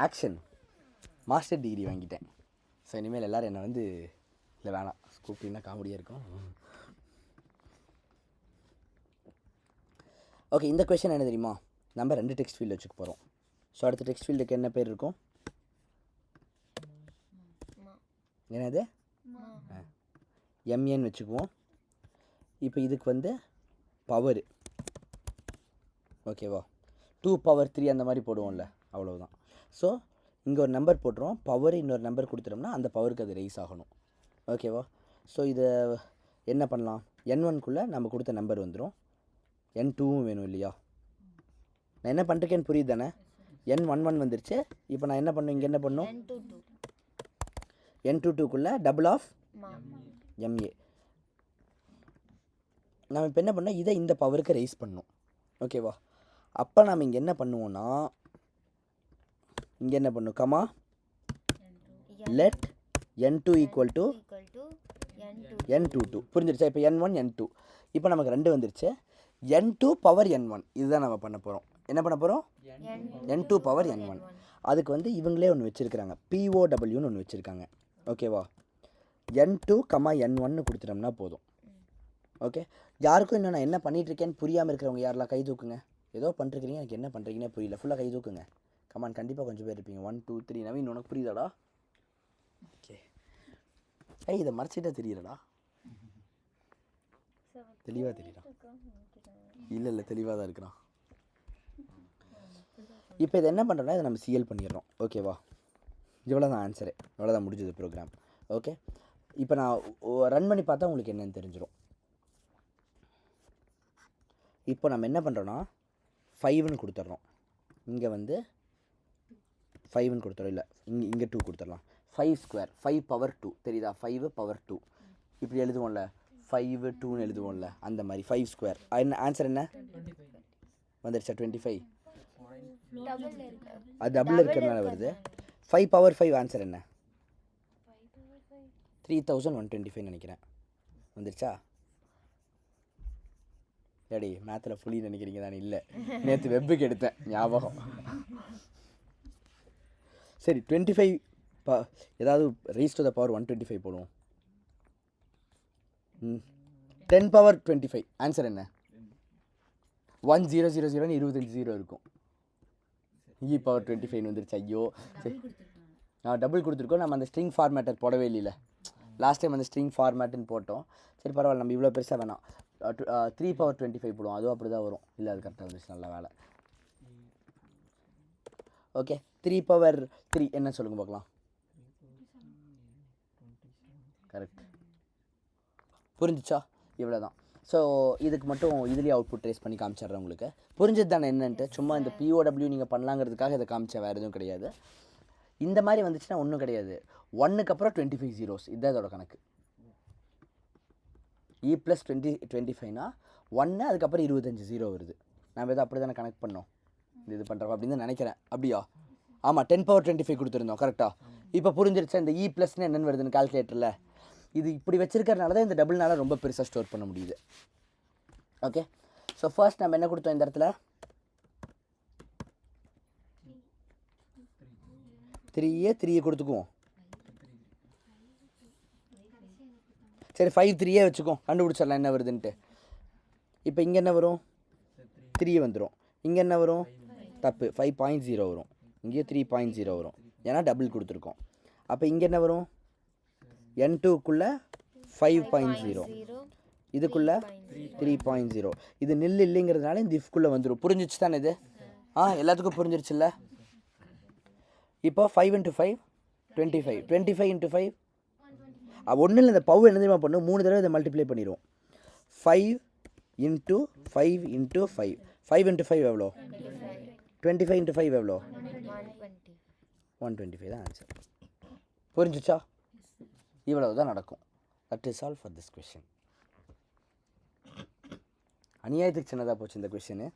Action master degree வாங்கிட்டேன். So இனிமேல் எல்லோரும் என்னை வந்து இல்லை வேணாம் கூப்பிட்டீங்கன்னா காமெடியாக இருக்கும். ஓகே, இந்த கொஷின் என்ன தெரியுமா? நம்ம 2 டெக்ஸ்ட் ஃபீல்டு வச்சுக்க போகிறோம். ஸோ அடுத்த டெக்ஸ்ட் ஃபீல்டுக்கு என்ன பேர் இருக்கும்? என்னது? எம்ஏன்னு வச்சுக்குவோம். இப்போ இதுக்கு வந்து பவரு, ஓகேவா, 2 பவர் 3 அந்த மாதிரி போடுவோம்ல, அவ்வளவுதான். ஸோ இங்கே ஒரு நம்பர் போட்டுருவோம், பவர் இன்னொரு நம்பர் கொடுத்துட்டோம்னா அந்த பவருக்கு அது ரைஸ் ஆகணும், ஓகேவா. ஸோ இதை என்ன பண்ணலாம்? N1க்குள்ளே நம்ம கொடுத்த நம்பர் வந்துடும், N2வும் வேணும் இல்லையா? நான் என்ன பண்ணுறேன்னு புரியுது தானே? N11 வந்துருச்சு. இப்போ நான் என்ன பண்ணும், இங்கே என்ன பண்ணும், N22க்குள்ளே டபுள் ஆஃப் எம்ஏ. நம்ம இப்போ என்ன பண்ணோம், இதை இந்த பவருக்கு ரைஸ் பண்ணணும், ஓகேவா. அப்போ நாம் இங்கே என்ன பண்ணுவோன்னா, இங்கே என்ன பண்ணும், comma let N2 equal to N22. புரிஞ்சிருச்சா? இப்போ N1 N2, இப்போ நமக்கு 2 வந்துருச்சு. N2 பவர் N1 இதுதான் நம்ம பண்ண போகிறோம். என்ன பண்ண போகிறோம்? N2 power N1. அதுக்கு வந்து இவங்களே ஒன்று வச்சுருக்கிறாங்க, POWன்னு ஒன்று வச்சுருக்காங்க, ஓகேவா. N2, N1 கொடுத்துட்டோம்னா போதும், ஓகே. யாருக்கும் இன்னும் நான் என்ன பண்ணிகிட்ருக்கேன்னு புரியாமல் இருக்கிறவங்க யாரெல்லாம் கை தூக்குங்க. ஏதோ பண்ணிருக்கிறீங்க, எனக்கு என்ன பண்ணுறீங்கன்னே புரியல, ஃபுல்லாக கை தூக்குங்க. கமான், கண்டிப்பாக கொஞ்சம் பேர் இருப்பீங்க. 1 2 3. நவீன், உனக்கு புரியுதாடா? ஓகே. இதை மறைச்சிட்டா தெரியலடா, தெளிவாக தெரியலாம். இல்லை தெளிவாக தான் இருக்கிறான். இப்போ இதை என்ன பண்ணுறோன்னா, இதை நம்ம சிஎல் பண்ணிடுறோம், ஓகேவா. இவ்வளோ தான் ஆன்சரு, இவ்வளோ தான் முடிஞ்சது ப்ரோக்ராம், ஓகே. இப்போ நான் ரன் பண்ணி பார்த்தா உங்களுக்கு என்னென்னு தெரிஞ்சிடும். இப்போ நம்ம என்ன பண்ணுறோன்னா 5ன்னு கொடுத்துட்றோம், இங்கே வந்து 5ன்னு கொடுத்துறோம், இல்லை இங்கே 2 கொடுத்துடலாம். 5 ஸ்கொயர், 5 பவர் 2 தெரியுதா? 5 பவர் 2 இப்படி எழுதுவோம்ல, 5 2ன்னு எழுதுவோம்ல, அந்த மாதிரி 5 ஸ்கொயர். என்ன ஆன்சர் என்ன வந்துருச்சா? 25. அது டபுள் இருக்கிறதுனால வருது. 5 பவர் 5 ஆன்சர் என்ன? 3125 நினைக்கிறேன். வந்துருச்சா? ஏடி மேத்தில் புளி நினைக்கிறீங்க தானே? இல்லை, நேற்று வெப்புக்கு எடுத்தேன், ஞாபகம். சரி, 25 ஏதாவது ரைஸ் டு த பவர் 125 போடுவோம். 10 பவர் 25 ஆன்சர் என்ன? 1000 25 0 இருக்கும். இ பவர் 25 வந்துருச்சு. ஐயோ, சரி, டபுள் கொடுத்துருக்கோம். நம்ம அந்த ஸ்ட்ரிங் ஃபார்மேட்டர் போடவே இல்லை. லாஸ்ட் டைம் அந்த ஸ்ட்ரிங் ஃபார்மேட்டுன்னு போட்டோம். சரி பரவாயில்ல, நம்ம இவ்வளோ பெருசாக வேணாம். 3 பவர் 25 போடுவோம், அதுவும் அப்படி தான் வரும். இல்லை, அது கரெக்டாக வந்துருச்சு, நல்ல வேலை. ஓகே, 3 பவர் 3 என்ன சொல்லுங்கள் பார்க்கலாம். கரெக்ட், புரிஞ்சிச்சா? இவ்வளோ தான். ஸோ இதுக்கு மட்டும் இதுலேயே அவுட்புட் ட்ரேஸ் பண்ணி காமிச்சிட்றேன் உங்களுக்கு. புரிஞ்சது தானே என்னன்ட்டு? சும்மா இந்த POW நீங்கள் பண்ணலாங்கிறதுக்காக இதை காமிச்சேன், வேறு எதுவும் கிடையாது. இந்த மாதிரி வந்துச்சுன்னா ஒன்றும் கிடையாது. 1க்கு அப்புறம் 25 zeros, இதுதான் இதோட கணக்கு. E + 25னா 1, அதுக்கப்புறம் 25 0 வருது. நம்ம எதோ அப்படி தானே கனெக்ட் பண்ணோம் இது பண்ணுறோம் அப்படின்னு தான் நினைக்கிறேன். அப்படியா? ஆமாம், 10 பவர் 25 கொடுத்துருந்தோம், கரெக்டாக. இப்போ புரிஞ்சிருச்சா இந்த E + என்னென்னு வருதுன்னு கால்குலேட்டரில்? இது இப்படி வச்சிருக்கிறதுனால தான் இந்த டபுள்னால ரொம்ப பெருசாக ஸ்டோர் பண்ண முடியுது. ஓகே, ஸோ ஃபர்ஸ்ட் நம்ம என்ன கொடுத்தோம் இந்த இடத்துல? 3 கொடுத்துக்குவோம். சரி, 5 3 வச்சுக்கோம், கண்டுபிடிச்சிடலாம் என்ன வருதுன்ட்டு. இப்போ இங்கே என்ன வரும்? 3 வந்துடும். இங்கே என்ன வரும்? தப்பு, 5.0 வரும். இங்கே 3.0 வரும், ஏன்னா டபுள் கொடுத்துருக்கோம். அப்போ இங்கே என்ன வரும்? N2க்குள்ளே 5.0, இதுக்குள்ளே 3.0. இது நில் இல்லைங்கிறதுனால இந்த இஃப்குள்ளே வந்துடும். புரிஞ்சிச்சு தானே இது? எல்லாத்துக்கும் புரிஞ்சிருச்சுல்ல? இப்போ 5 × 5 25, 25 × 5 ஒன்றும் இல்லை. இந்த பவர் என்ன தெரியுமா பண்ணும்? 3 தடவை இதை மல்டிப்ளை பண்ணிடுவோம். 5 × 5 × 5, 5 × 5 எவ்வளோ? 25 × 5 எவ்வளோ? 125 தான் ஆன்சர். புரிஞ்சிச்சா? இவ்வளவு தான் நடக்கும். That is all for this question. அநியாயத்துக்கு சின்னதாக போச்சு இந்த கொஷினு.